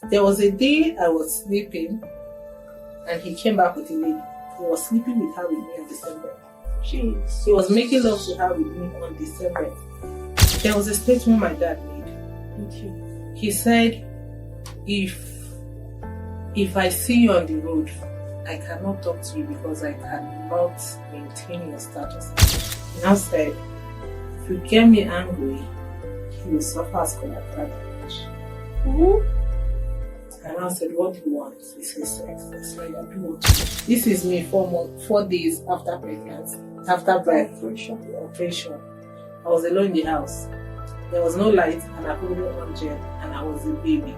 There was a day I was sleeping and he came back with a lady. He was sleeping with her with me on December. Jeez. He was making love to her with me on December. There was a statement my dad made. Okay. He said, if I see you on the road, I cannot talk to you because I cannot maintain your status. He now said, if you get me angry, you will suffer as collateral damage. And I said, what do you want? He said, sex. I said, I do want to. This is me 4 days after pregnancy, after birth operation. I was alone in the house. There was no light and I couldn't on gel and I was a baby.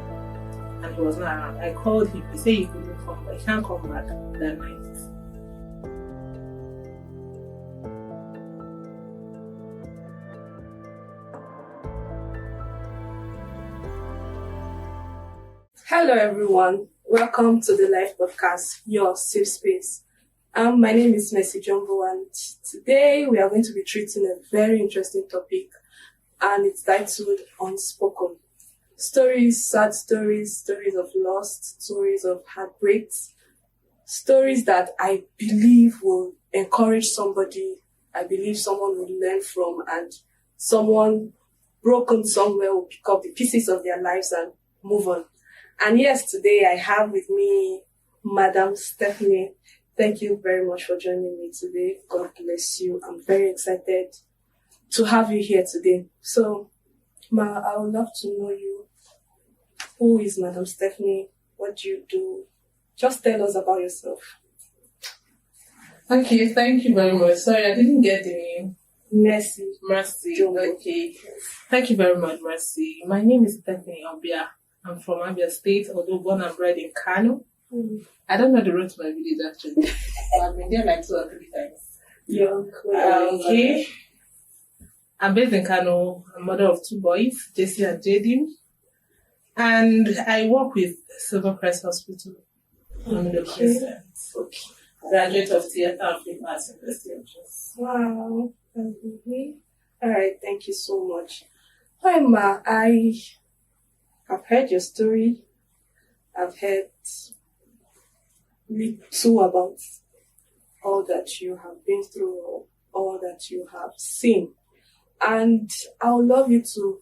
And he was not around. I called him. He said he couldn't come back. He can't come back that night. Hello everyone, welcome to the Life Podcast, your safe space. My name is Mercy Jumbo and today we are going to be treating a very interesting topic and it's titled Unspoken. Stories, sad stories, stories of loss, stories of heartbreaks, stories that I believe will encourage somebody, I believe someone will learn from, and someone broken somewhere will pick up the pieces of their lives and move on. And yes, today I have with me Madam Stephanie. Thank you very much for joining me today. God bless you. I'm very excited to have you here today. So, Ma, I would love to know you. Who is Madam Stephanie? What do you do? Just tell us about yourself. Okay, thank you very much. Sorry, I didn't get the name. Mercy. Okay. Thank you very much, Mercy. My name is Stephanie Obia. I'm from Abia State, although born and bred in Kano. I don't know the road to my village actually. I've been there like 2 or 3 times. Okay. I'm based in Kano. I'm mother of 2 boys, JC and JD. And I work with Silver Crest Hospital. I'm the president. Okay. Graduate of Theatre and Film Arts University of Jos. Wow. Alright, thank you so much. Hi, Ma. I've heard your story. I've heard little about all that you have been through, all that you have seen. And I would love you to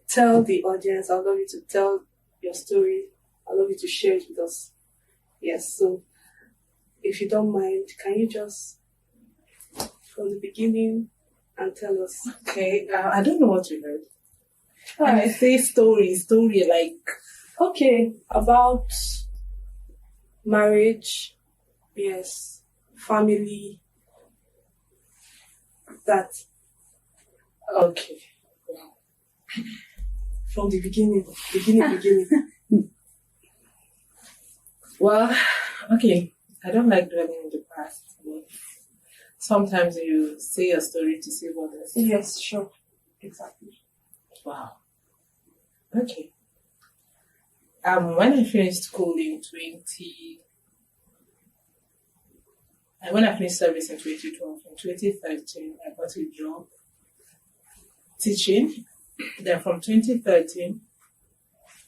tell the audience, I would love you to tell your story. I would love you to share it with us. Yes, so if you don't mind, can you just, from the beginning, and tell us? Okay, I don't know what you heard. And I say story like... Okay, about marriage, yes, family, that. Okay. From the beginning. Well, okay, I don't like dwelling in the past, but sometimes you say a story to save others. Yes, sure, exactly. Wow. Okay. When I finished school when I finished service in 2012, in 2013, I got a job teaching. Then from 2013,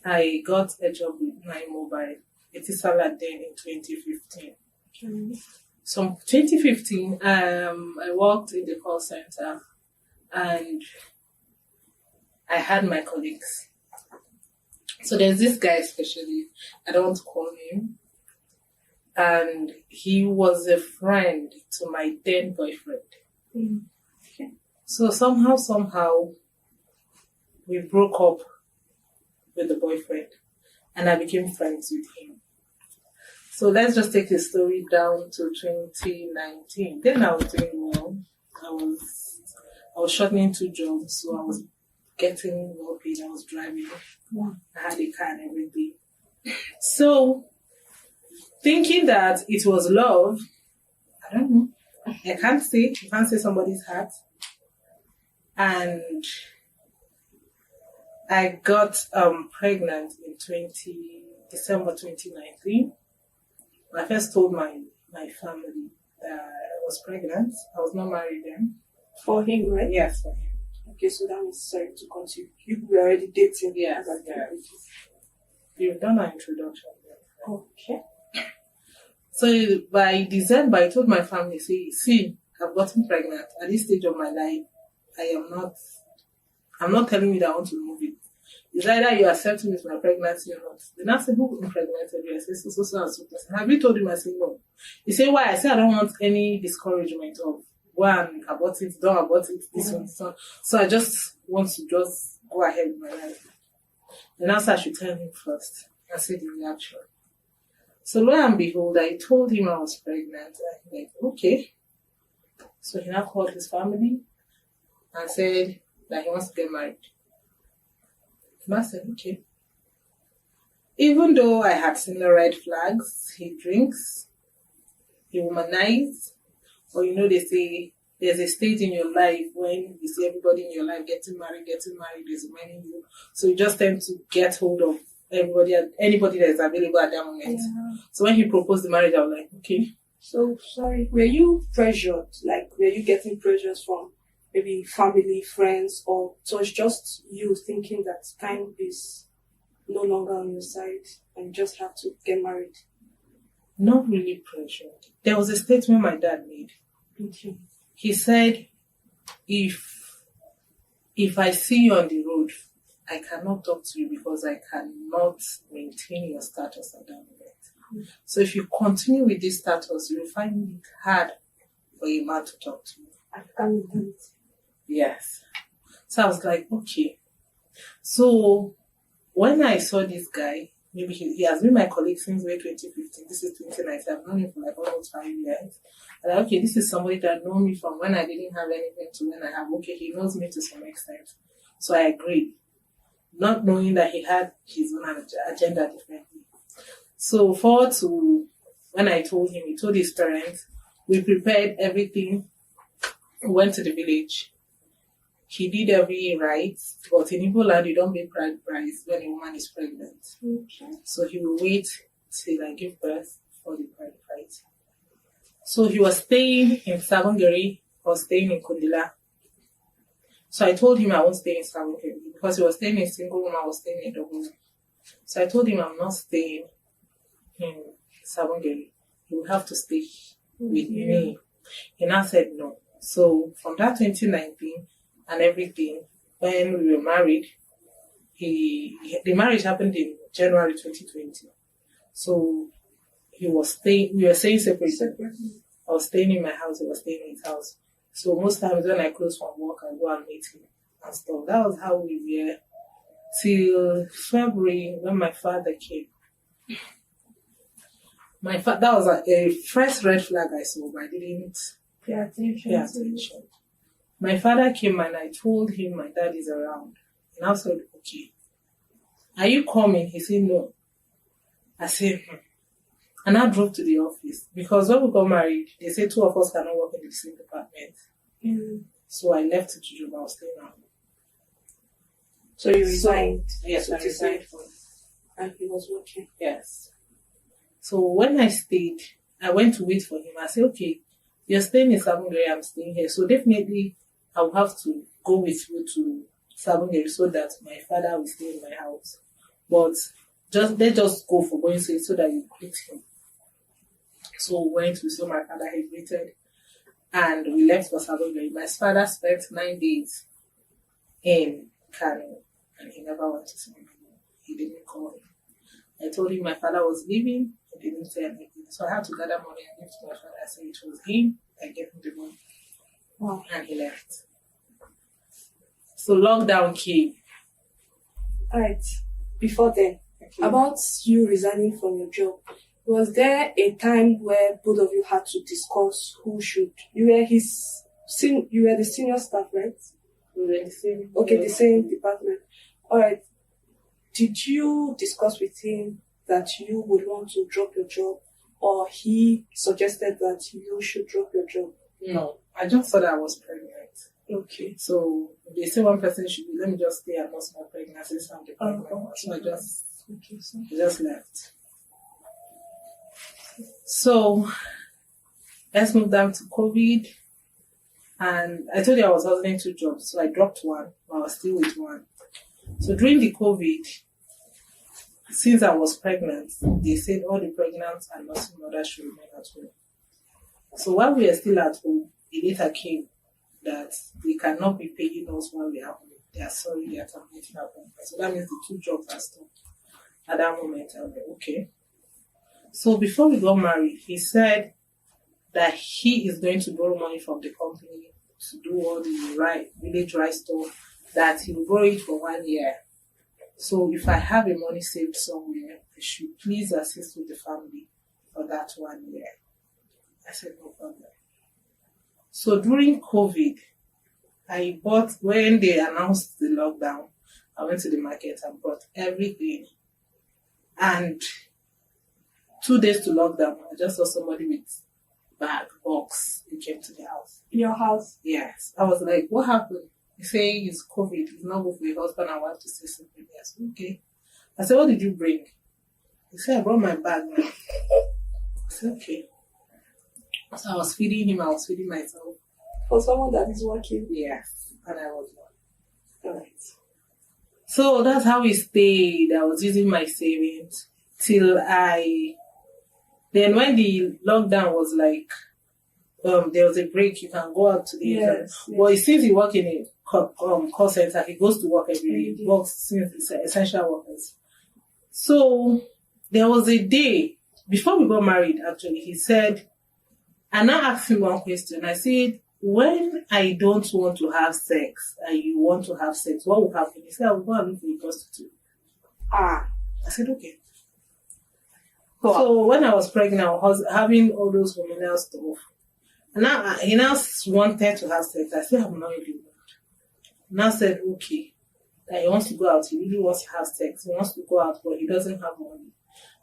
I got a job with Nine Mobile. It is Salad then in 2015. Okay. So 2015, I worked in the call center and I had my colleagues. So there's this guy especially, I don't want to call him, and he was a friend to my then boyfriend. Okay. So somehow, we broke up with the boyfriend, and I became friends with him. So let's just take the story down to 2019. Then I was doing well. I was shortening 2 jobs, so I was getting well paid. I was driving. I had a car and everything. So, thinking that it was love, I don't know. You can't say somebody's heart. And I got pregnant in December 2019. I first told my family that I was pregnant. I was not married then. For him, right? Yes, for him. Okay, so that means, sorry to continue. You were already dating. Yes. You've done an introduction. Okay. So by December, I told my family, see, I've gotten pregnant. At this stage of my life, I'm not telling you that I want to remove it. It's either you accept me with my pregnancy or not. Then I said, who impregnated you? I said, so and so person. Have you told him? I said, no. He said, why? I said, I don't want any discouragement of go and abort it, don't abort it, this one, so. So I just want to just go ahead with my life. Then I said, I should tell him first. I said the reaction. So lo and behold, I told him I was pregnant. And he like, okay. So he now called his family and said that he wants to get married. And I said, okay. Even though I had seen the red flags, he drinks, he womanizes, or they say there's a stage in your life when you see everybody in your life getting married, there's many you. So you just tend to get hold of anybody that is available at that moment. Yeah. So when he proposed the marriage, I was like, okay. So, sorry, were you pressured? Like, were you getting pressures from maybe family, friends, or so it's just you thinking that time is no longer on your side and you just have to get married? Not really pressured. There was a statement my dad made. Okay. He said, if I see you on the road, I cannot talk to you because I cannot maintain your status at that moment. Mm-hmm. So if you continue with this status, you'll find it hard for a man to talk to you. I can't do it. Yes. So I was like, okay. So when I saw this guy, maybe he has been my colleague since May 2015. This is 2019. I've known him for like almost 5 years. And like, okay, this is somebody that knows me from when I didn't have anything to when I have. Okay, he knows me to some extent. So I agreed. Not knowing that he had his own agenda differently. So forward to when I told him, he told his parents, we prepared everything, went to the village. He did every right, but in Igbo land, you don't make bride price when a woman is pregnant. Okay. So he will wait till I give birth for the bride price. So he was staying in Savangeri or staying in Kundila. So I told him I won't stay in Savangeri because he was staying in a single room, I was staying in a double room. So I told him I'm not staying in Savangeri. He will have to stay with me. He now said no. So from that 2019 and everything, when we were married, the marriage happened in January 2020. So we were staying separately. I was staying in my house, he was staying in his house. So most times when I close from work, I go and meet him and stuff. That was how we were till February when my father came. That was a first red flag I saw, but I didn't pay attention. My father came and I told him my dad is around. And I said, okay. Are you coming? He said, no. I said, And I drove to the office. Because when we got married, they said 2 of us cannot work in the same department. So I left to job. I was staying at home. So you resigned? Yes, I resigned. And he was working? Yes. So when I stayed, I went to wait for him. I said, okay, you're staying in Savangeri, I'm staying here. So definitely I will have to go with you to Savangeri so that my father will stay in my house. But let's just go for going so that you greet him. So we went, we saw my father, he greeted, and we left for Savangeri. My father spent 9 days in Kano, and he never went to see me. He didn't call him. I told him my father was leaving, he didn't say anything. So I had to gather money and give to my father. I said it was him, I gave him the money. Wow. And he left. So lockdown came. Alright, before then, about you resigning from your job, was there a time where both of you had to discuss who should? You were the senior staff, right? We were the same. Okay, the same department. Alright. Did you discuss with him that you would want to drop your job, or he suggested that you should drop your job? No, I just thought I was pregnant. Okay. So they say one person should be, let me just stay and not small pregnancy. So I just left. So let's move down to COVID. And I told you I was hustling 2 jobs, so I dropped one, but I was still with one. So during the COVID, since I was pregnant, they said all the pregnant and nursing mothers should remain at home. So while we are still at home, the data came that they cannot be paying us while we are home. They are sorry, they are terminating our home. So that means the 2 jobs are stopped. At that moment, I was like, okay. So before we got married, he said that he is going to borrow money from the company to do all the village rice stuff, that he will borrow it for 1 year. So if I have a money saved somewhere, I should please assist with the family for that 1 year. I said, no problem. So during COVID, when they announced the lockdown, I went to the market and bought everything. And 2 days to lockdown, I just saw somebody with box. He came to the house. Your house? Yes. I was like, what happened? He said it's COVID. It's not good for your husband and wife to say something. I said, okay. I said, what did you bring? He said, I brought my bag now. I said, okay. So I was feeding him, I was feeding myself. For someone that is working? Yes. And I was not. All right. So that's how we stayed. I was using my savings till then when the lockdown was like, there was a break, you can go out to the internet. But since he works in a call center, he goes to work every day. He works since it's essential workers. So there was a day, before we got married actually, he said, and I asked him one question. I said, when I don't want to have sex and you want to have sex, what will happen? He said, I will go and look for a prostitute. I said, okay. So when I was pregnant, I was having all those hormonal stuff. And now he now wanted to have sex. I said, I'm not really good. Now said, okay, that he wants to go out. He really wants to have sex. He wants to go out, but he doesn't have money.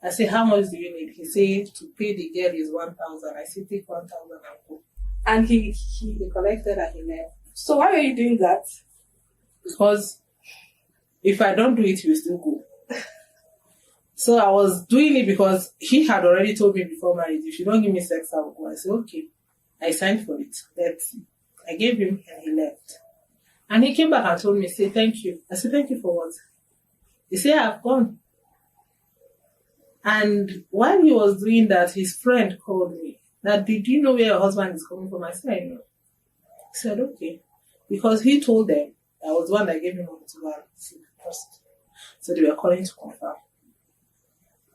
I said, how much do you need? He said, to pay the girl is 1,000. I said, take 1,000 and go. And he collected and he left. So why are you doing that? Because if I don't do it, he will still go. So I was doing it because he had already told me before marriage, if you don't give me sex, I will go. I said, okay. I signed for it. I gave him and he left. And he came back and told me, say, thank you. I said, thank you for what? He said, I've gone. And while he was doing that, his friend called me. That, did you know where your husband is coming from? I said, I know. He said, okay. Because he told them, I was the one that gave him money to go and see the person. So they were calling to confirm.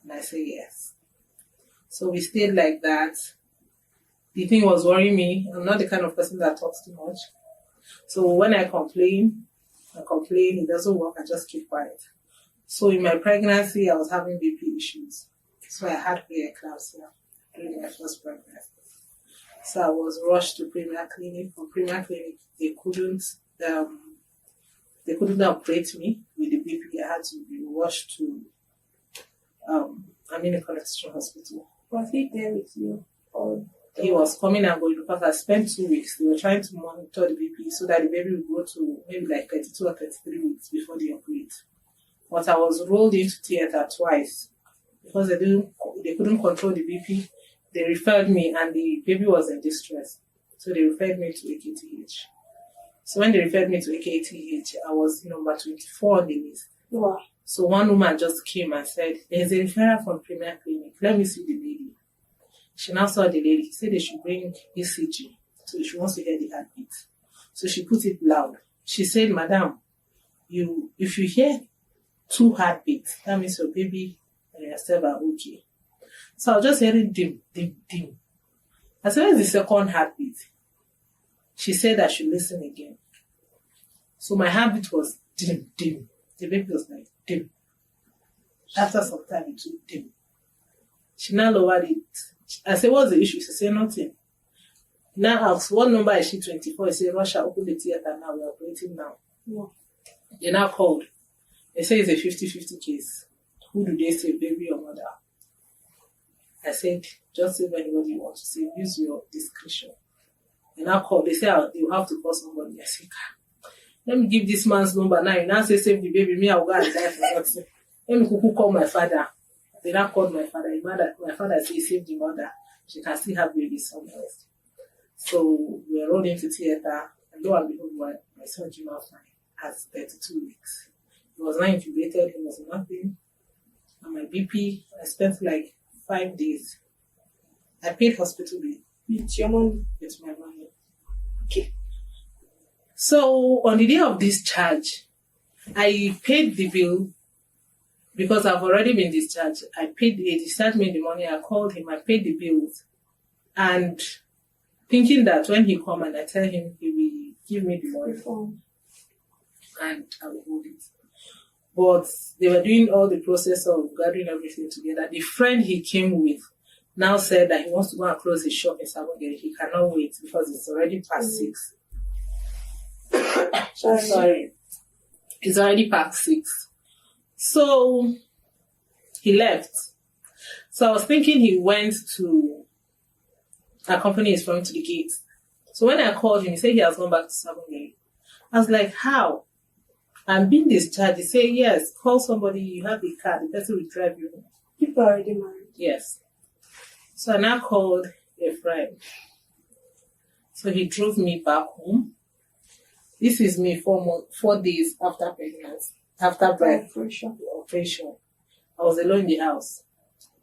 And I said, yes. So we stayed like that. The thing was worrying me. I'm not the kind of person that talks too much. So when I complain, it doesn't work, I just keep quiet. So in my pregnancy, I was having BP issues. So I had preeclampsia during my first pregnancy. So I was rushed to Premier Clinic. From Premier Clinic, they couldn't operate me with the BP. I had to be rushed to a connection hospital. Was he there with you? He was coming and going because I spent 2 weeks. They were trying to monitor the BP so that the baby would go to maybe like 32 or 33 weeks before they operate. But I was rolled into theater twice because they couldn't control the BP. They referred me and the baby was in distress. So they referred me to AKTH. So when they referred me to AKTH, I was number 24 on the list. Wow. So one woman just came and said, there's a referral from Premier Clinic. Let me see the lady. She now saw the lady. She said they should bring ECG. So she wants to hear the heartbeat. So she put it loud. She said, Madam, if you hear 2 heartbeats, that means your baby and yourself are okay. So I was just hearing dim, dim, dim. I said, where's the 2nd heartbeat? She said I should listen again. So my heartbeat was dim, dim. The baby was like dim. After some time, it was dim. She now lowered it. I said, what's the issue? She said, nothing. Now asked, what number is she 24? He said, Russia, open the theater now. We're operating now. Yeah. They now called. They say it's a 50-50 case. Who do they say, baby or mother? I said, just save anybody you want to save. Use your discretion. They now called. They say, you have to call somebody. I said, let me give this man's number now. You now say, save the baby. Me, I'll go and die for nothing. Let me call my father. They now called my father. My father said, save the mother. She can still have baby somewhere else. So we were rolled into theater. And lo and behold, my son Jima fine has 32 weeks. He was not intubated. He was nothing. and my BP. I spent like 5 days. I paid hospital bill With your money. with my money. Okay. So on the day of discharge, I paid the bill because I've already been discharged. They discharged me in the morning. I called him. I paid the bills, and thinking that when he come and I tell him, he will give me the money and I will hold it. But they were doing all the process of gathering everything together. The friend he came with now said that he wants to go and close his shop in Sabongeri. He cannot wait because it's already past 6. Sorry. It's already past 6. So he left. So I was thinking he went to accompany his friend to the gate. So when I called him, he said he has gone back to Sabongeri. I was like, how? I'm being discharged. He said, yes, call somebody, you have a car, the person will drive you home. People are already married. Yes. So I now called a friend. So he drove me back home. This is me 4 days after pregnancy, after birth operation. I was alone in the house.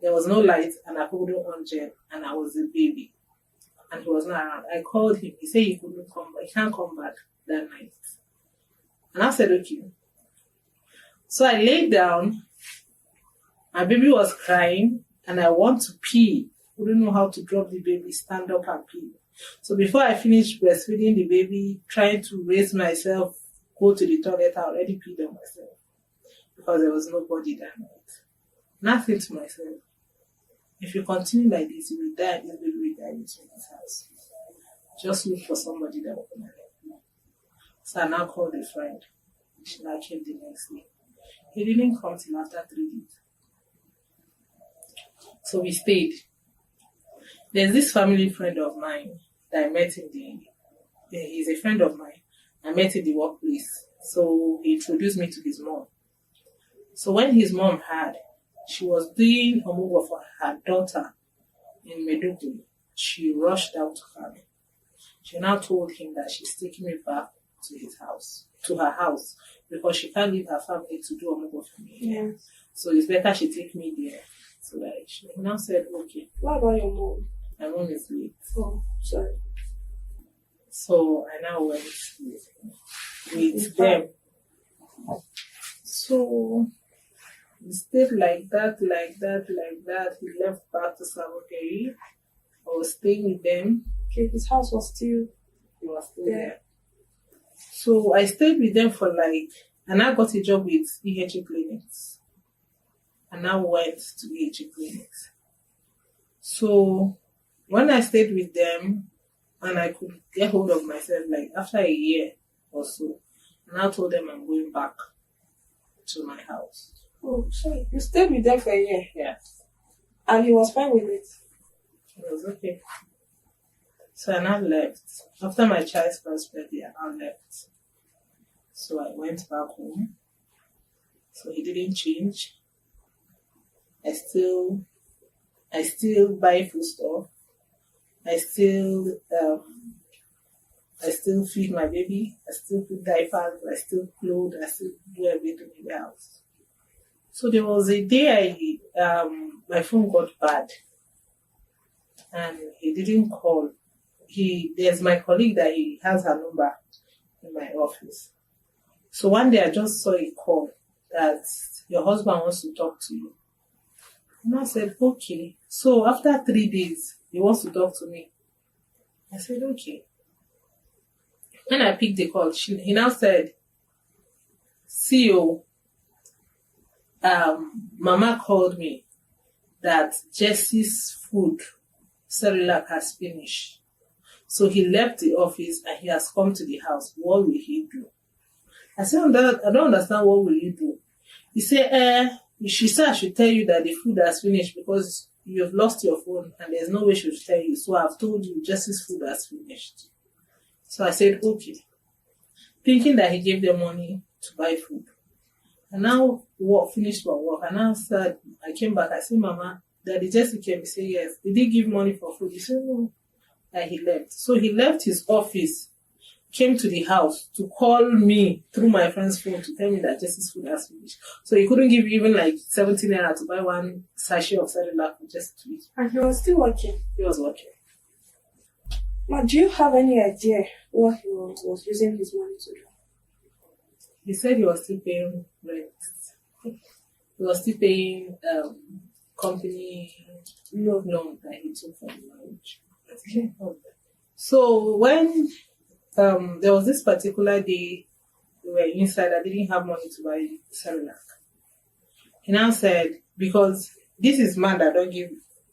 There was no light, and I couldn't on gel, and I was a baby, and he was not around. I called him. He said he couldn't come back. He can't come back that night. And I said, okay. So I laid down. My baby was crying, and I want to pee. Couldn't know how to drop the baby, stand up and pee. So before I finished breastfeeding the baby, trying to raise myself, go to the toilet, I already peed on myself because there was nobody that night. Nothing to myself. If you continue like this, you will die. This baby will die in this house. Just look for somebody that will come and help you. So I now called a friend. She now came the next day. He didn't come till after 3 days. So we stayed. There's this family friend of mine that I met he's a friend of mine. I met in the workplace. So he introduced me to his mom. So when his mom heard, she was doing a move for her daughter in Meduguri, she rushed out to her. She now told him that she's taking me back to her house, because she can't leave her family to do a move for me. Yeah. So it's better she take me there. So like, she now said, okay. What about your mom? My mom is late. Oh, sorry. So I now went with them. So we stayed like that. He left back to Sabongeri. I was staying with them. Okay, his house was still there. So I stayed with them and I got a job with EHA clinics. And I went to EHA clinics. So when I stayed with them and I could get hold of myself, after a year or so, and I told them I'm going back to my house. Oh, sorry. You stayed with them for a year? Yes. And he was fine with it? It was okay. So I now left. After my child's first birthday, I now left. So I went back home. So he didn't change. I still buy food stuff. I still feed my baby. I still put diapers. I still clothe. I still do everything in the house. So there was a day my phone got bad, and he didn't call. There's my colleague that he has her number in my office. So one day I just saw a call that your husband wants to talk to you. And I said, okay. So after 3 days, he wants to talk to me. I said, okay. When I picked the call, he now said, CEO, Mama called me that Jesse's food cellular has finished. So he left the office and he has come to the house. What will he do? I said, I don't understand. What will you do? He said, she said I should tell you that the food has finished because you have lost your phone and there's no way she should tell you. So I've told you Jesse's food has finished. So I said, okay. Thinking that he gave them money to buy food. And now finished my work. And now I came back. I said, Mama, Daddy Jesse came. He said, yes. Did he give money for food? He said, no. And he left. So he left his office came to the house to call me through my friend's phone to tell me that Jesse's food has finished. So he couldn't give even like 17 naira to buy one sachet of cellular for just to eat. And he was still working. He was working. But do you have any idea what he was using his money to do? He said he was still paying rent. He was still paying company loan that he took from the marriage. Okay. So when there was this particular day we were inside, I didn't have money to buy cellular. He now said, because this is man that don't give,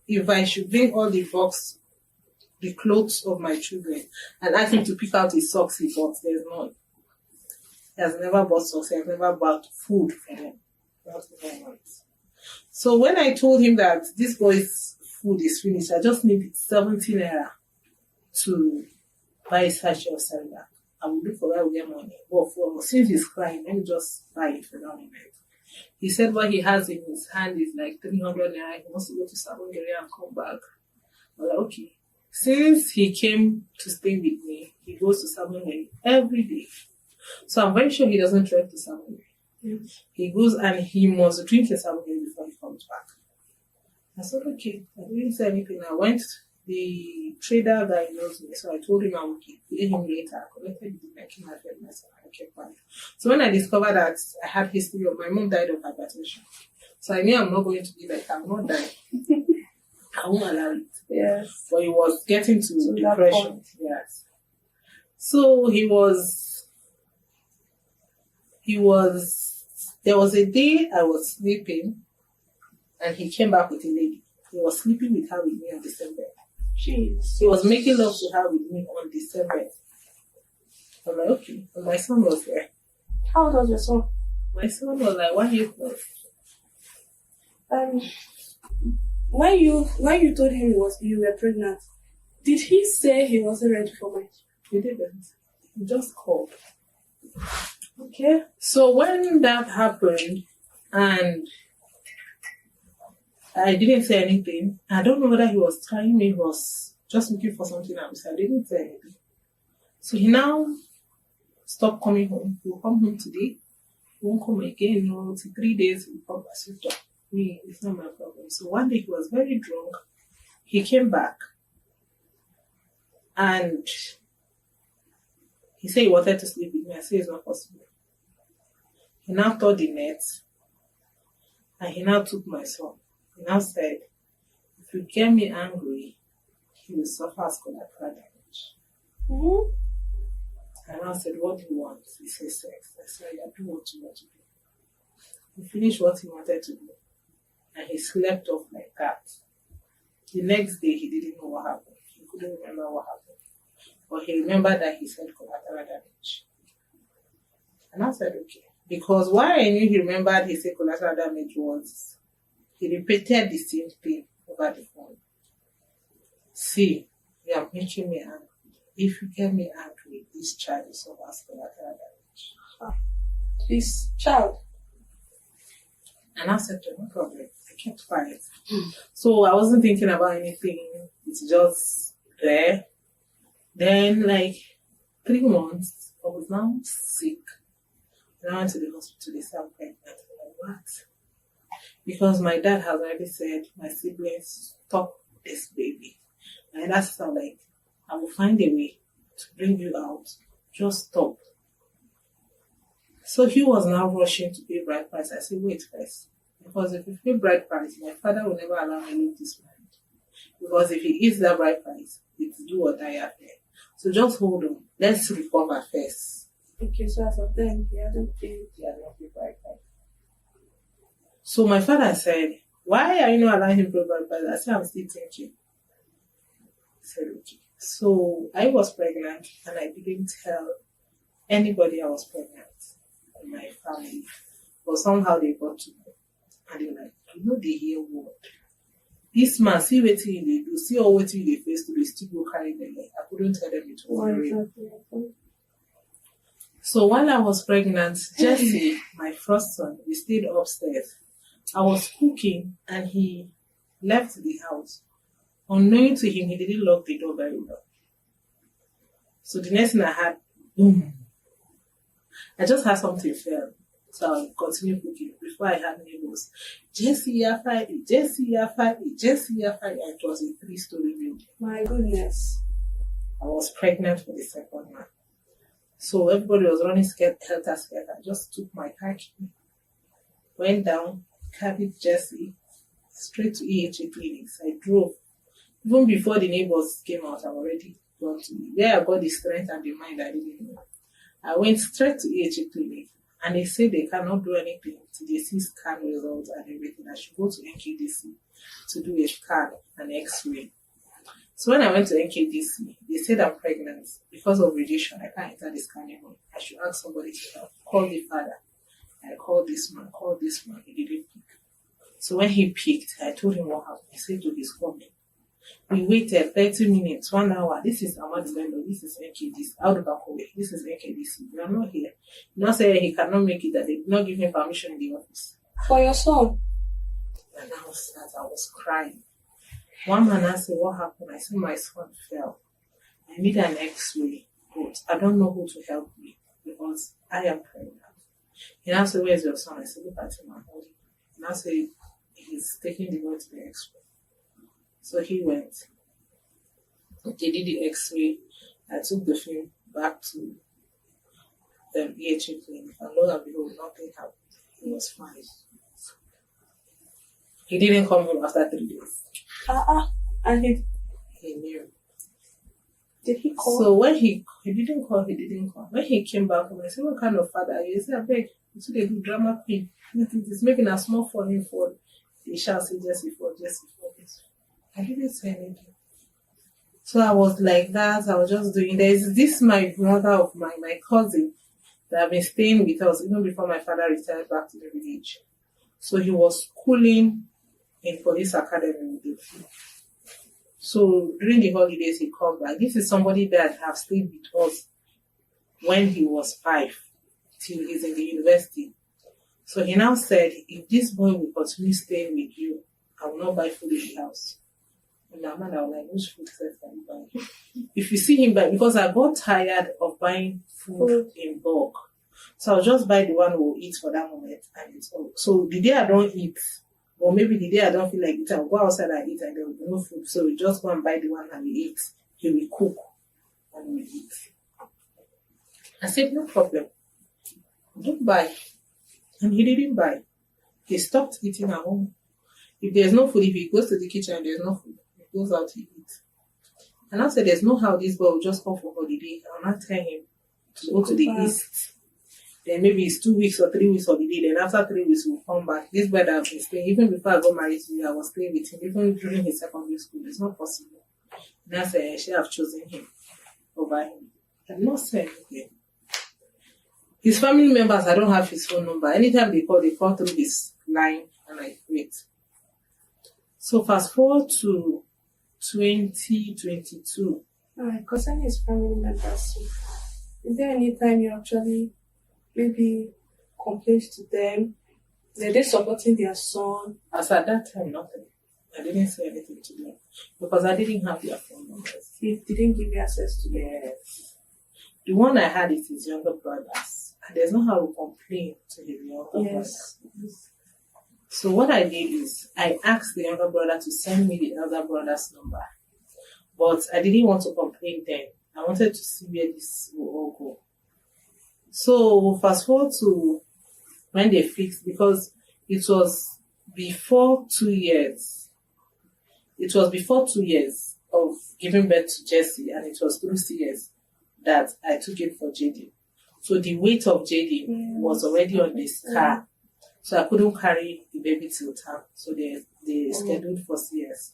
if I should bring all the clothes of my children and ask him to pick out his socks he bought, there's none. He has never bought socks, he has never bought food for them. So when I told him that this boy's food is finished, I just need 17 naira to buy a sachet of cellular. I will look for where we get money. But since he's crying, let me just buy it for now. He said what he has in his hand is like 300 naira. He wants to go to Selman and come back. I was like, okay. Since he came to stay with me, he goes to Selman every day. So I'm very sure he doesn't drive to Selman. Yes. He goes and he must drink his Selman before he comes back. I said, okay. I didn't say anything. I went. The trader guy knows me, so I told him I would pay him later. I collected the making my fed myself and I kept quiet. So when I discovered that I had history of my mom died of hypertension, so I knew I'm not going to be like, I'm not dying. I won't allow it. Yes. But it was getting to depression. Yes. So there was a day I was sleeping and he came back with a lady. He was sleeping with her with me on December. Jeez. He was making love to her with me on December. I'm like, okay. And my son was there. How old was your son? My son was like 1 year plus. When you told him you were pregnant, did he say he wasn't ready for marriage? He didn't. He just called. Okay. So when that happened, and I didn't say anything. I don't know whether he was trying me, he was just looking for something else. I didn't say anything. So he now stopped coming home. He will come home today. He won't come again. No, till 3 days he will come back. So me, it's not my problem. So one day he was very drunk. He came back and he said he wanted to sleep with me. I said it's not possible. He now tore the net and he now took my son. He now said, if you get me angry, he will suffer collateral damage. Mm-hmm. And I said, what do you want? He said, sex. I said, I do what you want to do. He finished what he wanted to do. And he slept off like that. The next day, he didn't know what happened. He couldn't remember what happened. But he remembered that he said collateral damage. And I said, okay. Because why I knew he remembered he said collateral damage was he repeated the same thing over the phone. See, you are making me angry. If you get me angry, this child is of collateral damage. This child. And I said, no problem. I kept quiet. So I wasn't thinking about anything. It's just there. Then, 3 months, I was now sick. And I went to the hospital. They said I'm pregnant. I'm like, what? Because my dad has already said, my siblings, stop this baby. And that's like, I will find a way to bring you out. Just stop. So he was now rushing to pay bride price. I said, wait first. Because if you pay bride price, my father will never allow me to leave this man. Because if he eats that bride price, it's do or die affair. So just hold on. Let's recover first. Okay, so as of then, he hadn't paid. He had not paid bride price. So my father said, why are you not allowing him to pay bride price? I said, I'm still thinking. He said, okay. So I was pregnant and I didn't tell anybody I was pregnant in my family. But somehow they got to me. And they were like, they hear word. This man, see what they do, see all what they face to, they still go carry them. I couldn't tell them it was real. So while I was pregnant, Jesse, my first son, we stayed upstairs. I was cooking and he left the house. Unknowing to him, he didn't lock the door very well. So the next thing I had boom. I just had something fell. So I'll continue cooking. Before I had neighbors, Jesse, you're fighting, Jesse, you're fighting, Jesse, you're fighting. It was a 3-story building. My goodness. I was pregnant for the second man. So everybody was running scared, helter skelter. I just took my car key, went down, carried Jesse straight to EHA clinics. I drove. Even before the neighbors came out, I already gone to me. There I got the strength and the mind I didn't know. I went straight to EHA clinic. And they say they cannot do anything till they see scan results and everything. I should go to NKDC to do a scan and X-ray. So when I went to NKDC, they said I'm pregnant because of radiation. I can't enter the scanning room. I should ask somebody to help. Call the father. I called this man. He didn't pick. So when he picked, I told him what happened. He said to his coming. We waited 30 minutes, 1 hour. This is Ahmad's vendor. This is NKDC. Out of Akowe. This is NKDC. We are not here. Not saying he cannot make it, that they did not give him permission in the office. For your son? And I was crying. One man asked me what happened. I said my son fell. I need an X-ray, but I don't know who to help me because I am pregnant. He now said, where's your son? I said, look at him and hold him. He now said, he's taking the boy to the X-ray. So he went. They did the X-ray. I took the film back to the EHA clinic, and lo and behold, nothing happened. He was fine. He didn't come home after 3 days. And he knew. Did he call? So when he didn't call. When he came back home, I said, what kind of father are you? He said, I beg, you see, they do drama queen. It's making a small falling for. They shall say Jesse for. I didn't say anything. So I was like that. I was just doing. There's this my brother of my cousin that have been staying with us even before my father retired back to the village. So he was schooling in police academy with the. So during the holidays he called back. This is somebody that have stayed with us when he was 5 till he's in the university. So he now said, if this boy will continue staying with you, I will not buy food in the house. And my man, I was like, which food set can you buy? If you see him buy, because I got tired of buying food in bulk. So I'll just buy the one who will eat for that moment and it's all. So the day I don't eat, or maybe the day I don't feel like eating, I'll go outside and eat and there will be no food. So we just go and buy the one and we eat. He will cook and we eat. I said, no problem. Don't buy. And he didn't buy. He stopped eating at home. If there's no food, if he goes to the kitchen and there's no food, he goes out to eat. And I said, there's no how this boy will just come for holiday. I'll not tell him to go to the east. Then maybe it's 2 weeks or 3 weeks holiday. Then after 3 weeks, we'll come back. This boy that I've been staying, even before I got married to you, I was staying with him. Even during his secondary school, it's not possible. And I said, I should have chosen him over him. I'm not saying anything. His family members, I don't have his phone number. Anytime they call through his line and I wait. So fast forward to 2022. Alright, concerning his family members, is there any time you actually maybe complained to them? Were they supporting their son? As at that time, nothing. I didn't say anything to them because I didn't have their phone numbers. He didn't give you access to them? Yes. The one I had is his younger brothers. And there's no how to complain to his younger brothers. So what I did is I asked the younger brother to send me the elder brother's number. But I didn't want to complain then. I wanted to see where this will all go. So fast forward to when they fixed, because it was before 2 years. It was before 2 years of giving birth to Jesse, and it was through CS that I took it for JD. So the weight of JD was already on this car. So I couldn't carry the baby till term. So they scheduled for CS.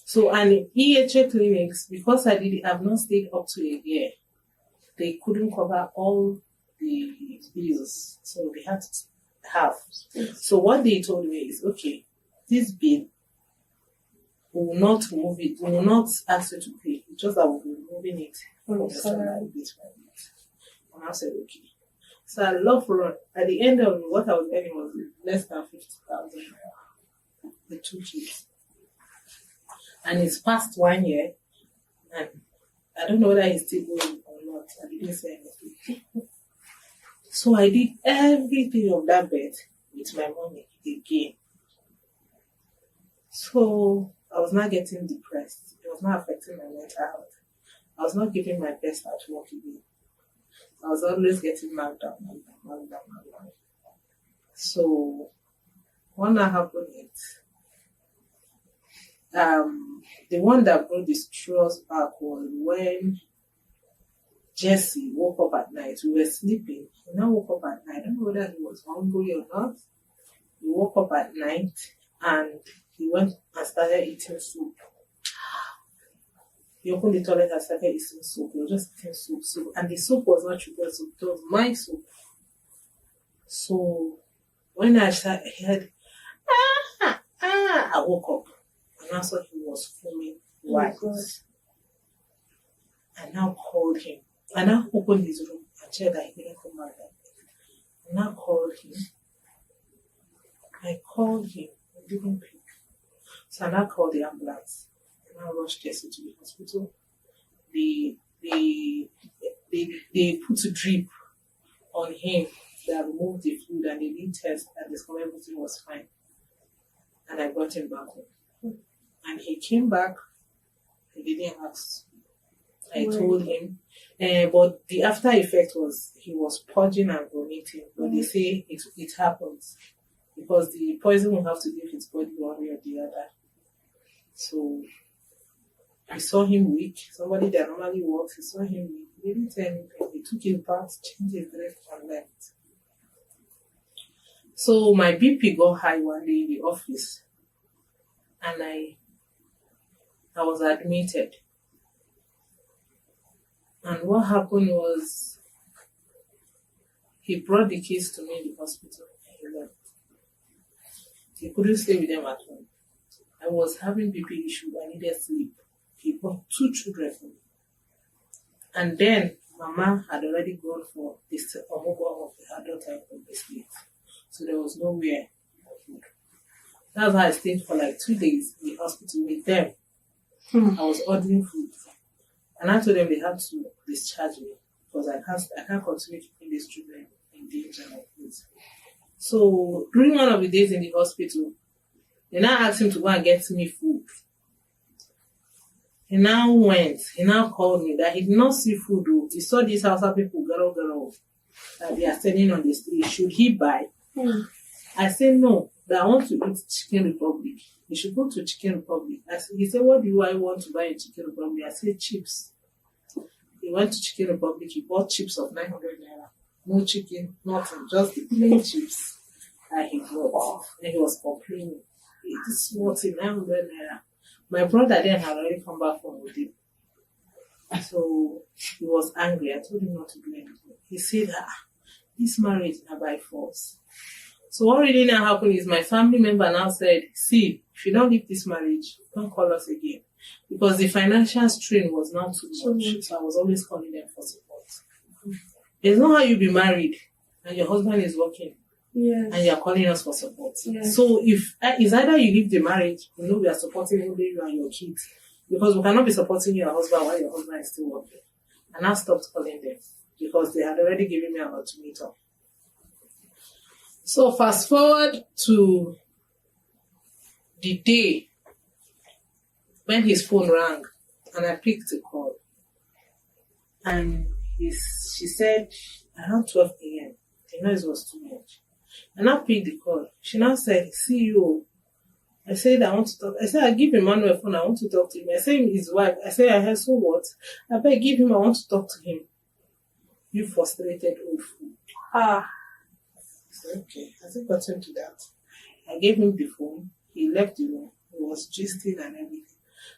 So and in EHA clinics, because I've not stayed up to a year, they couldn't cover all the bills. So they had to have. So what they told me is, okay, this bill, we will not move it. We will not ask you to pay. It's just that we'll be moving it from your salary bit by bit. And I said, okay. So I love for at the end of what I was earning was less than 50,000 the 2 kids. And it's past 1 year, and I don't know whether he's still going or not. out. I didn't say anything. So I did everything on that bed with my mommy again. So I was not getting depressed. It was not affecting my mental health. I was not giving my best at work again. I was always getting marked down. So what now happened is, the one that brought the straws back was when Jesse woke up at night. We were sleeping. He now woke up at night. I don't know whether he was hungry or not. He woke up at night and he went and started eating soup. He opened the toilet and started eating soup. He was just eating soup. And the soup was not sugar soup. It was my soup. So when I heard, I woke up. And I saw he was foaming white. I now called him. I now opened his room and checked that he didn't come out. I now called him. I called him. He didn't pick. So I now called the ambulance. I now rushed Jesse to the hospital. They put a drip on him that removed the fluid, and they did test and discovered everything was fine. And I brought him back home. And he came back. He didn't ask. I told him. But the after effect was he was purging and vomiting. But they say it happens because the poison will have to leave his body one way or the other. So I saw him weak. Somebody that normally walks, he saw him weak. He didn't say anything. He took his bath, changed his dress, and left. So my BP got high one day in the office. And I was admitted. And what happened was he brought the kids to me in the hospital and he left. He couldn't stay with them at home. I was having BP issue. I needed sleep. He brought 2 children for me. And then Mama had already gone for this removal of the adult type of the sleep. So there was nowhere for food. That's why I stayed for like 2 days in the hospital with them. I was ordering food. And I told them they had to discharge me because I can't continue keeping these children in danger like this. So during one of the days in the hospital, they now asked him to go and get me food. He now went. He now called me that he did not see food. He saw these Hausa people girl that they are selling on the street. Should he buy? I said no. That I want to eat Chicken Republic. He should go to Chicken Republic. He said, what do I want to buy in Chicken Republic? I said, chips. He went to Chicken Republic. He bought chips of 900 naira. No chicken, nothing. Just the plain chips that he bought. And he was complaining. It is small thing, 900 naira. My brother then had already come back from Udi. So he was angry. I told him not to do anything. He said, this marriage is not by force. So what really now happened is my family member now said, see, if you don't leave this marriage, don't call us again. Because the financial strain was not too much. So I was always calling them for support. There's no how you be married and your husband is working. Yes. And you're calling us for support. Yes. So if it's either you leave the marriage, we know we are supporting only you and your kids. Because we cannot be supporting your husband while your husband is still working. And I stopped calling them because they had already given me an ultimatum. So fast forward to the day when his phone rang and I picked the call. And she said, around 12 a.m. The noise was too much. And I picked the call. She now said, see you. I said, I want to talk. I said, I give Emmanuel a phone. I want to talk to him. I said, his wife. I said, I heard, so what? I better give him. I want to talk to him. You frustrated old fool. I said, okay. I said, got him to that. I gave him the phone. He left the room. He was gisting and everything.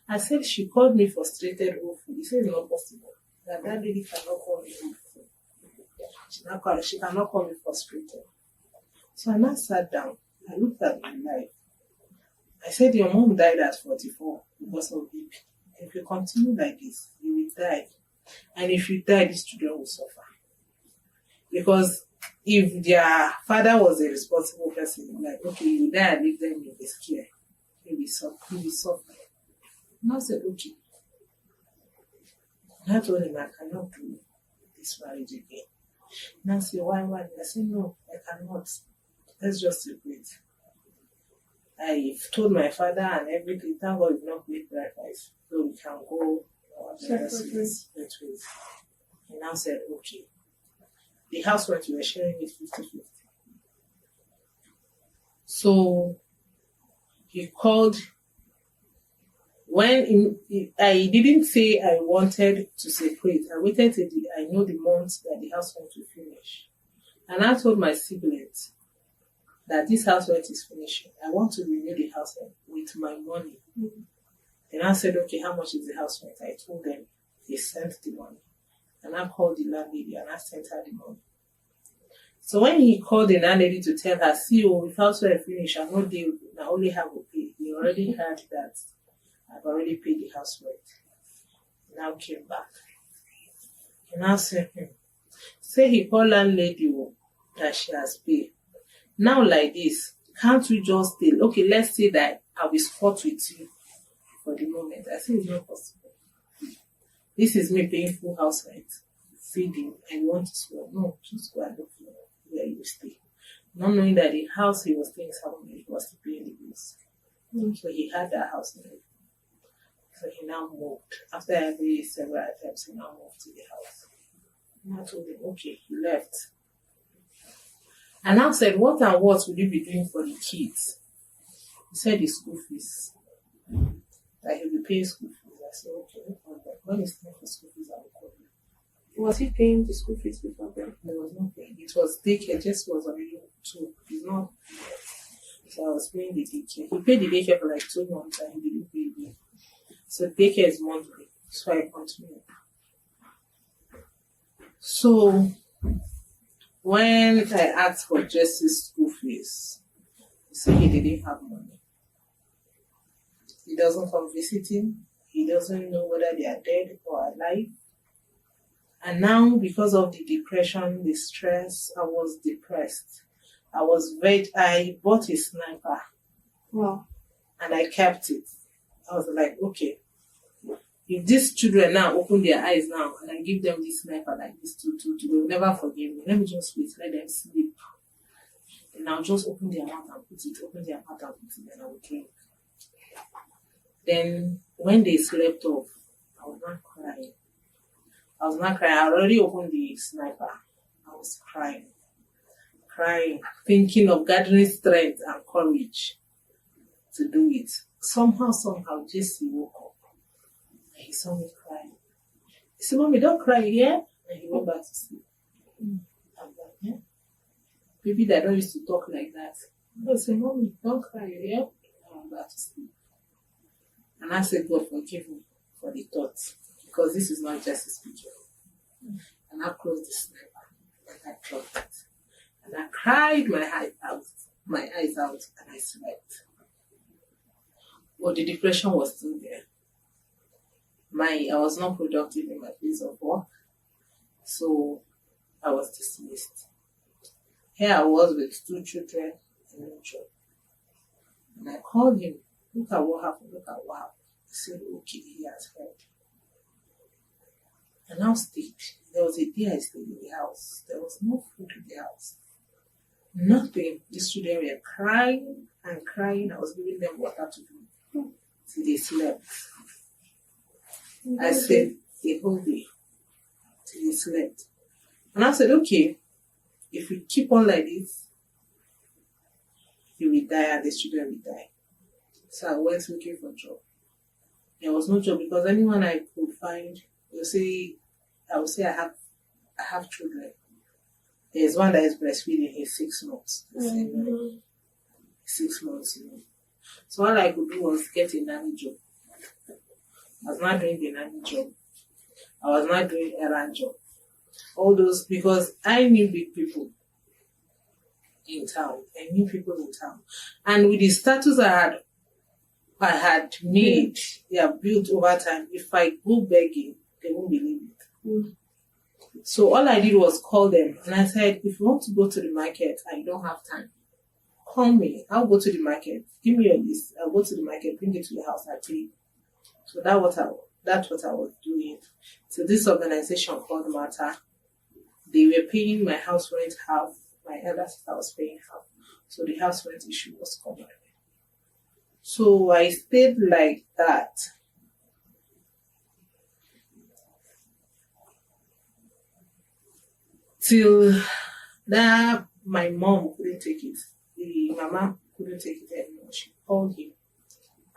I said, she called me frustrated old fool. He said, it's not possible. That lady cannot call me old fool. She cannot call me frustrated. So I now sat down. I looked at my life. I said, your mom died at 44 because of BP. If you continue like this, you will die. And if you die, these children will suffer. Because if their father was a responsible person, like, okay, you die and leave them in this care, he will suffer. And I said, okay. And I told him, I cannot do it. this marriage again. And I said, why? I said, no, I cannot. Let's just separate. I've told my father and everything. Thank God we've not paid price. So we can go separate ways. He now said, okay. The house rent we were sharing is 50-50. So he called. When I didn't say I wanted to separate, I waited till I know the month that the house rent will finish. And I told my siblings that this house rent is finishing. I want to renew the house rent with my money. Mm-hmm. Then I said, okay, how much is the house rent? I told them. They sent the money. And I called the landlady and I sent her the money. So when he called the landlady to tell her, see, if house rent finish, I know they only have to pay. He already heard that I've already paid the house rent. He now came back. He now said, say he called landlady that she has paid. Now like this, can't we just stay? Okay, let's say that I will spot with you for the moment. I said, it's not possible. This is me paying full house rent, feeding, and you want to swap. No, just go and look for where you stay. Not knowing that the house he was staying somewhere, he was still paying the bills. So he had that house rent. So he now moved. After every several attempts, he now moved to the house. And I told him, okay, he left. And I said, what and what will you be doing for the kids? He said, the school fees. That he'll be paying school fees. I said, okay, no problem. When it's time for school fees, I will call you. Was he paying the school fees before then? There was no paying. It was daycare, just was already 2. It's not. So I was paying the daycare. He paid the daycare for like 2 months and he didn't pay me. So daycare is monthly. So I continued. So when I asked for Jesse's school fees, he said he didn't have money. He doesn't come visiting. He doesn't know whether they are dead or alive. And now, because of the depression, the stress, I was depressed. I bought a sniper. Wow. And I kept it. I was like, okay, if these children now open their eyes now and I give them this sniper like this they will never forgive me. Let me just wait, let them sleep. And I'll just open their mouth and put it, and I will drink. Then when they slept off, I was not crying. I already opened the sniper. I was crying, thinking of gathering strength and courage to do it. Somehow, Jesse woke up. And he saw me crying. He said, Mommy, don't cry, yeah? And he went back to sleep. I'm like, yeah? Baby that don't used to talk like that. I said, Mommy, don't cry, yeah? And I'm back to sleep. And I said, God, forgive me for the thoughts. Because this is not just a speaking. And I closed the sniper. And I dropped it. And I cried my eyes out, and I slept. But the depression was still there. I was not productive in my place of work. So I was dismissed. Here I was with 2 children and no job. And I called him. Look at what happened. He said, okay, he has heard. And I stayed. There was a day I stayed in the house. There was no food in the house. Nothing. The children were crying and crying. I was giving them water to drink. Till they slept. I said the whole day. Till they slept. And I said, okay, if we keep on like this, he will die and the children will die. So I went looking for a job. There was no job because anyone I could find, I would say I have children. There's one that is breastfeeding, he's 6 months. 6 months, So all I could do was get a nanny job. I was not doing the nanny job. I was not doing errand job. All those, because I knew big people in town. And with the status I had made, they are built over time. If I go begging, they won't believe it. So all I did was call them. And I said, if you want to go to the market and you don't have time, call me. I'll go to the market. Give me your list. I'll go to the market, bring it to the house, I clean. So that's what I was doing. So this organization called Matter they were paying my house rent half, my elder sister was paying half. So the house rent issue was covered. So I stayed like that. Till that my mom couldn't take it. The mama couldn't take it anymore. She called him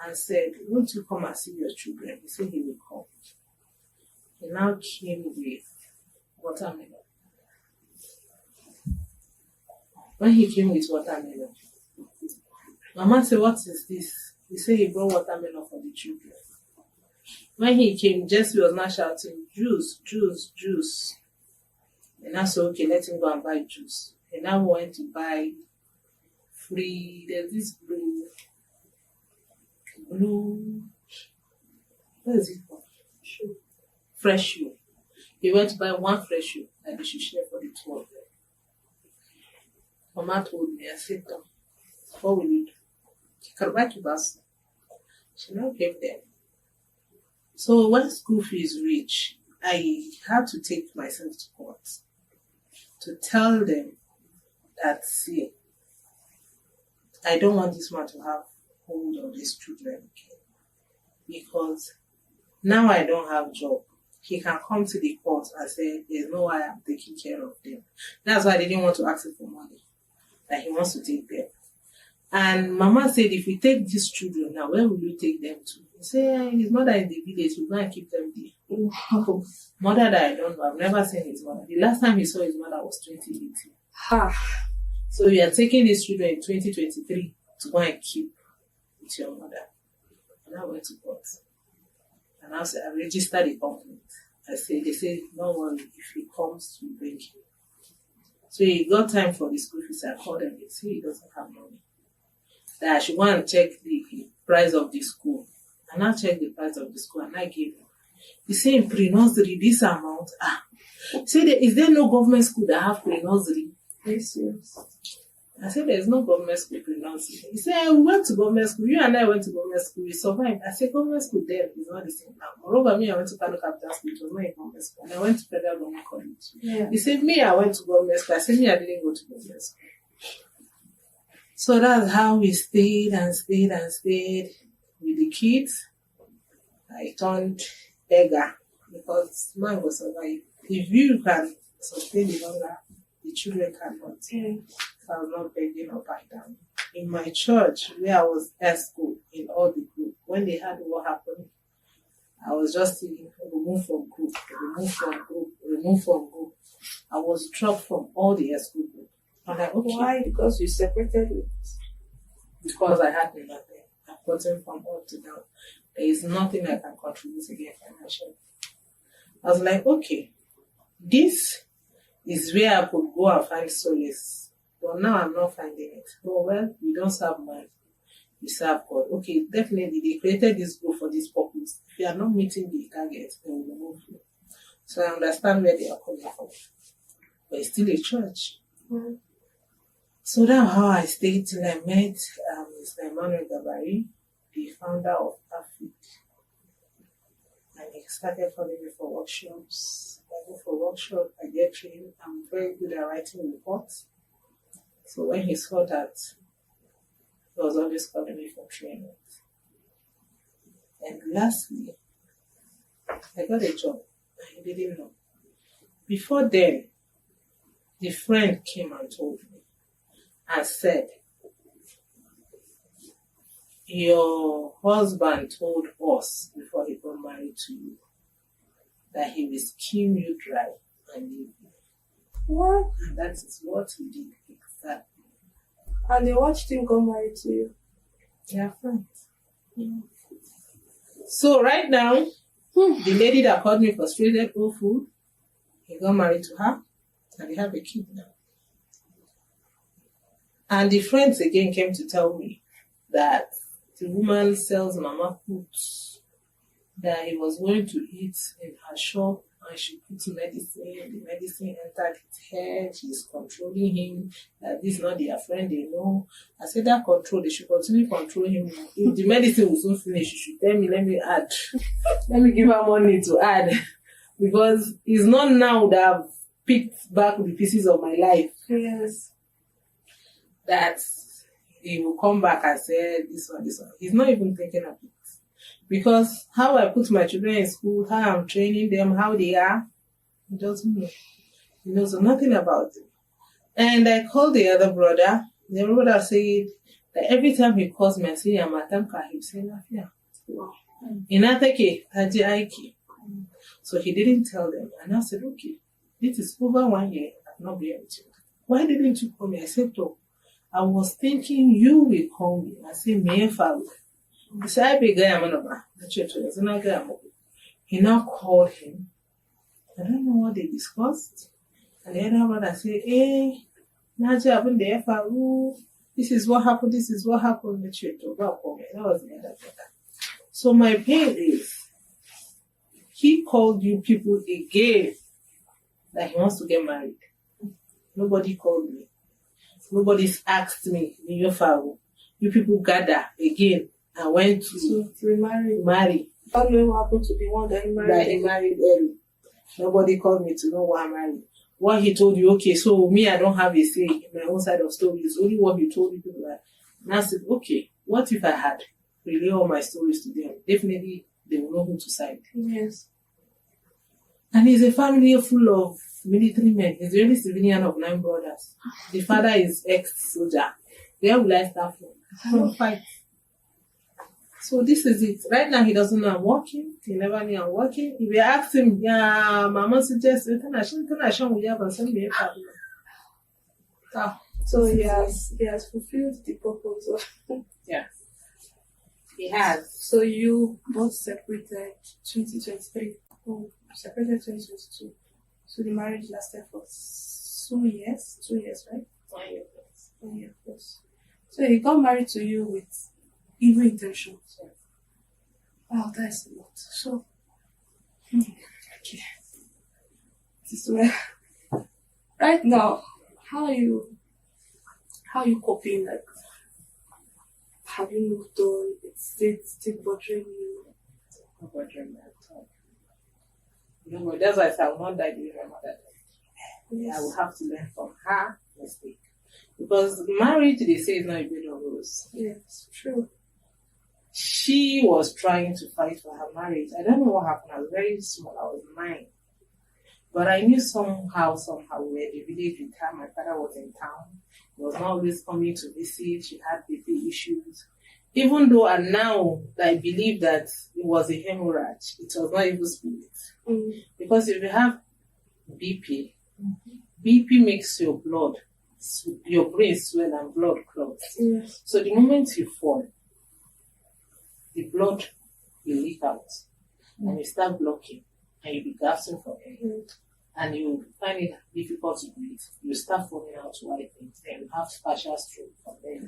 and said, "Won't you come and see your children?" He said he will come. He now came with watermelon. When he came with watermelon, Mama said, "What is this?" He said he brought watermelon for the children. When he came, Jesse was now shouting, "Juice, juice, juice." And I said, "Okay, let him go and buy juice." He now went to buy there's this blue, what is it called? Fresh shoe. He went to buy one fresh shoe that they should share for the two of them. Mama told me, I said, "What will you do?" She can buy to us. She now gave them. So when school fees reached, I had to take myself to court to tell them that, see, I don't want this man to have hold on these children again. Because now I don't have job. He can come to the court and say, "There's no way I'm taking care of them." That's why I didn't want to ask him for money. That he wants to take them. And Mama said, "If we take these children now, where will you take them to?" He said, "His mother in the village, we're going to keep them there." Wow. Mother that I don't know, I've never seen his mother. The last time he saw his mother was 2018. Ha. So you are taking these children in 2023 to go and keep with your mother. And I went to court. And I said, I registered the complaint. They said, "No worry, if he comes, we bring him." So he got time for the school fees. I called him. They said he doesn't have money. That I should go and check the price of the school. And I checked the price of the school and I gave him. He said, "In pre-nursery, this amount." He said, "Is there no government school that have pre-nursery?" Yes. I said, "There's no government school pre-nursery." He said, "We went to government school. You and I went to government school. We survived." I said, "Government school there is not the same now. Moreover, me, I went to Kano Capital School. It was not a government school. And I went to Federal Government College." Yeah. He said, "Me, I went to government school." I said, "Me, I didn't go to government school." So that's how we stayed with the kids. I turned beggar because man will survive. If you can sustain the hunger, the children cannot. So I was not begging up and down. In my church, where I was at school, in all the group, when they heard what happened, I was just saying, remove from group. I was dropped from all the school group. I'm like, okay. Why? Because you separated with. Because I had nothing. I've gotten from up to down. There is nothing I can contribute again financially. I was like, okay, this is where I could go and find solace. But now I'm not finding it. Oh, well, we don't serve man. We serve God. Okay, definitely they created this group for this purpose. If you are not meeting the target, they will remove you. So I understand where they are coming from. But it's still a church. Mm-hmm. So that's how I stayed till I met Mr. Emmanuel Gabari, the founder of AFID. And he started calling me for workshops. I go for workshops, I get trained. I'm very good at writing reports. So when he saw that, he was always calling me for training. And lastly, I got a job. I didn't know. Before then, the friend came and told me and said, "Your husband told us before he got married to you that he will skim you dry and leave you." What? And that is what he did exactly. And they watched him get married to you. They are friends. So right now, the lady that called me frustrated over food, he got married to her and they have a kid now. And the friends again came to tell me that the woman sells mama foods, that he was going to eat in her shop and she put medicine, the medicine entered his head, she's controlling him, that this is not their friend, they know. I said that control, they should continue control him. If the medicine will soon finish, you should tell me, let me add. Let me give her money to add. Because it's not now that I've picked back the pieces of my life. Yes. That he will come back and say this one. He's not even thinking of it. Because how I put my children in school, how I'm training them, how they are, he doesn't know. He knows nothing about it. And I called the other brother. The brother said that every time he calls me and say, I'm at Tamka, he'll say, yeah. Wow. Inatake, Haji Aiki. So he didn't tell them. And I said, okay, this is over 1 year. I've not been with you. Why didn't you call me? I said, oh, I was thinking you will call me. I said, me and Father. He said, I be guy, I'm not the church. He now called him. I don't know what they discussed. And the other brother said, hey, Naja, happened there, Faru. This is what happened. This is what happened. The church. That was the other brother. So my pain is, he called you people again that he wants to get married. Nobody called me. Nobody's asked me, you people gather again and went to marry. I don't know what happened to the one that he married. That he married early. Nobody called me to know why I married. What he told you, okay, so me, I don't have a say in my own side of stories. Only what he told you people. And I said, okay, what if I had relay all my stories to them? Definitely, they will know who to side. Yes. And he's a family full of military men. He's the only civilian of 9 brothers. The father is ex-soldier. Where will I start from? I don't fight. So this is it. Right now, he doesn't know I'm working. He never knew I'm working. If you ask him, yeah, Mama suggests, so he has fulfilled the purpose of yeah. He has. So you both separated 2023. Oh, separated 2022. So the marriage lasted for 2 years. 2 years, right? 1 year. 1 year plus. So he got married to you with evil intentions. Wow, that's a lot. So, okay. This is where, right now, how are you coping? Like, have you moved on? It's still bothering you? Not bothering me at all. No, that's why I said I will not die giving my mother. Yes. I will have to learn from her mistake. Because marriage, they say, is not a bed of roses. Yes, true. She was trying to fight for her marriage. I don't know what happened. I was very small. I was 9. But I knew somehow, we were in the village with her. My father was in town. He was not always coming to visit. She had baby issues. Even though and now I believe that it was a hemorrhage, it was not evil spirit. Because if you have BP, BP makes your brain swell and blood clots. Yes. So the moment you fall, the blood will leak out and you start blocking and you'll be gasping for air. And you find it difficult to breathe. You start falling out white things and you have partial stroke from there.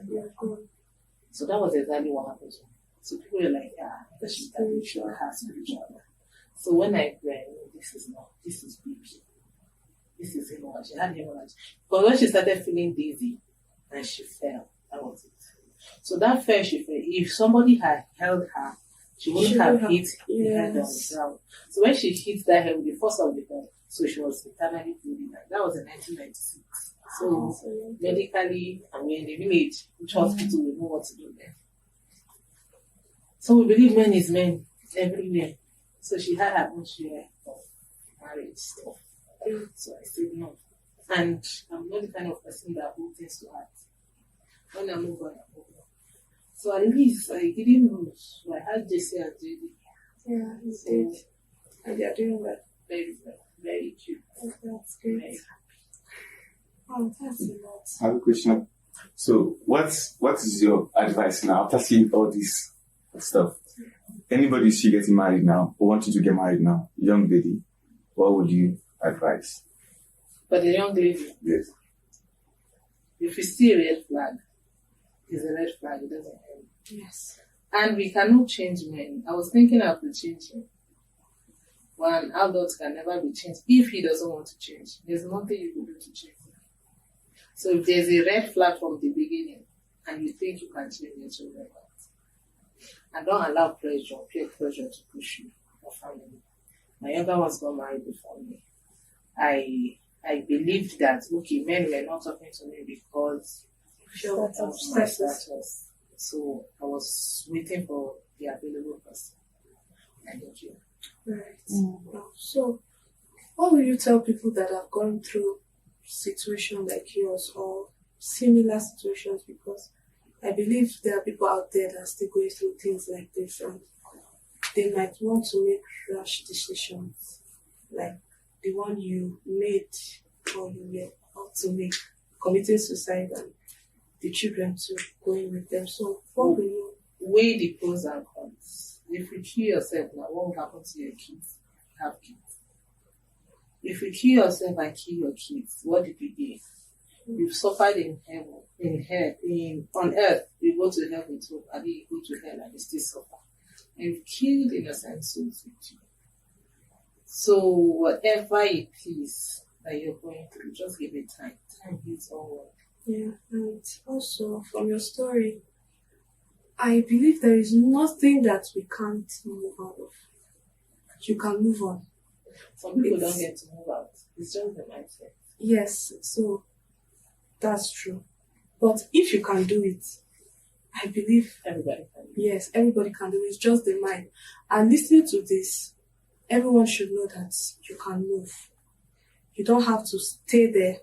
So that was exactly what happened to me. So people were like, because she's spiritual, her spiritual. So when I read, this is BP. This is hemorrhage. She had hemorrhage. But when she started feeling dizzy and she fell, that was it. So that fell, she fell. If somebody had held her, she wouldn't have hit the head on the ground. So when she hit that head with the force of the head, so she was eternally bleeding. That was in 1996. So medically, and we're in the village, which hospital, we know what to do there. So we believe men is men everywhere. So she had her own share of marriage stuff. So I said no. And I'm not the kind of person that holds things to heart. When I move on, I move on. So at least I didn't lose. So I had JC and JD. Yeah, you did. And they are doing well. Very well. Very cute. That's great. Very happy. Oh, that's a lot. I have a question. So, what is your advice now after seeing all this stuff? Anybody you see getting married now or wanting to get married now, young lady, what would you advise? But the young lady, Yes. if you see a red flag, it's a red flag. It doesn't end. Yes. And we cannot change men. I was thinking of the changing. One adult can never be changed if he doesn't want to change. There's nothing you can do to change him. So if there's a red flag from the beginning and you think you can change it, you'll never. And don't allow pressure, peer pressure to push you or family. My younger ones got married before me. I I believed that, okay, men were not talking to me because of my status. So I was waiting for the available person. Thank you. Right. So, what will you tell people that have gone through situations like yours or similar situations? Because I believe there are people out there that are still going through things like this, and they might want to make rash decisions, like the one you made or you were about to make, committing suicide, and the children too going with them. So, what will you weigh the pros and cons? If you kill yourself now, what will happen to your kids? Have kids. If you kill yourself and kill your kids, what did you gain? You've suffered in heaven, on earth. You go to heaven too, and then you go to hell and you still suffer. And you've killed innocent souls with you. So whatever it is that you're going through, just give it time. Time heals all. Yeah, and also from your story, I believe there is nothing that we can't move out of. You can move on. Some people don't get to move out. It's just the mindset. Yes, so that's true. But if you can do it, I believe Everybody can. yes, everybody can do it. It's just the mind. And listening to this, everyone should know that you can move. You don't have to stay there.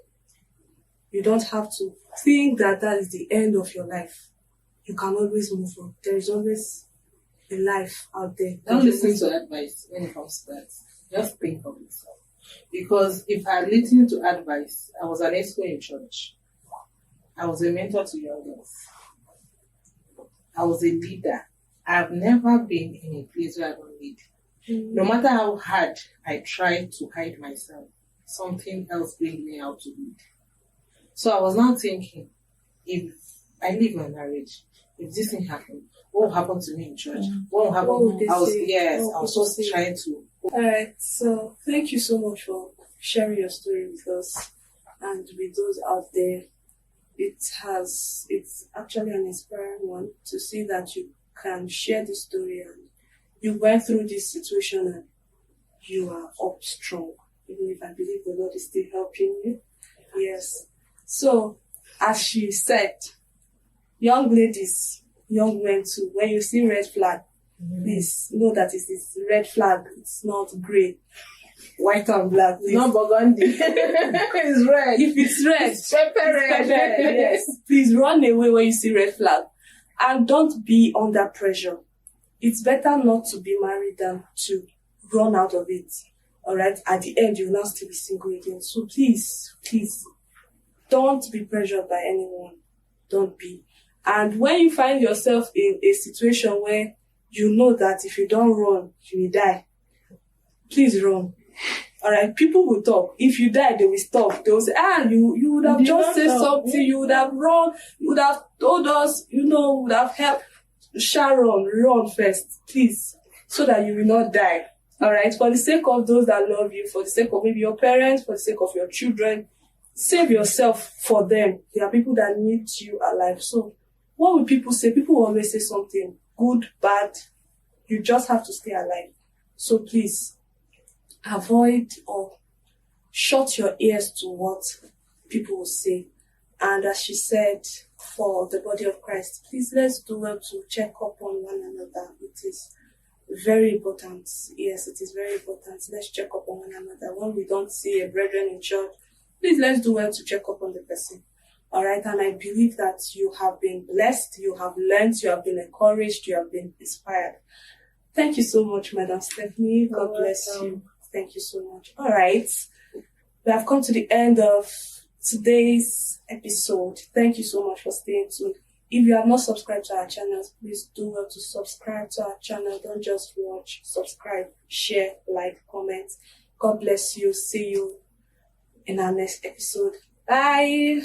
You don't have to think that that is the end of your life. You can always move on. There is always a life out there. Don't listen to advice when it comes to that. Just think of yourself. Because if I listened to advice, I was an ESCO in church. I was a mentor to young girls. I was a leader. I've never been in a place where I don't lead. No matter how hard I tried to hide myself, something else brings me out to lead. So I was now thinking, if I leave my marriage, if this thing happened, what will happen to me in church? What will happen? I was just trying to. Alright, so thank you so much for sharing your story with us and with those out there. It's actually an inspiring one to see that you can share this story and you went through this situation and you are up strong. Even if I believe the Lord is still helping you. Yes. So, as she said, young ladies, young men too, when you see red flag, please know that it is red flag. It's not grey, white and black. It's not burgundy. It's red. If it's red, it's pepper red. Yes. Please run away when you see red flag. And don't be under pressure. It's better not to be married than to run out of it. Alright? At the end, you will now still be single again. So please, don't be pressured by anyone. Don't be. And when you find yourself in a situation where you know that if you don't run, you will die, please run. Alright, people will talk. If you die, they will stop. They will say, you would have just said something, you would have run, you would have told us, would have helped. Sharon, run first, please, so that you will not die. Alright, for the sake of those that love you, for the sake of maybe your parents, for the sake of your children, save yourself for them. There are people that need you alive. So, what will people say? People will always say something good, bad. You just have to stay alive. So please, avoid or shut your ears to what people will say. And as she said, for the body of Christ, please let's do well to check up on one another. It is very important. Yes, it is very important. Let's check up on one another. When we don't see a brethren in church, please let's do well to check up on the person. Alright, and I believe that you have been blessed, you have learned, you have been encouraged, you have been inspired. Thank you so much, Madam Stephanie. God bless you. Thank you so much. Alright, we have come to the end of today's episode. Thank you so much for staying tuned. If you have not subscribed to our channels, please do well to subscribe to our channel. Don't just watch, subscribe, share, like, comment. God bless you. See you in our next episode. Bye.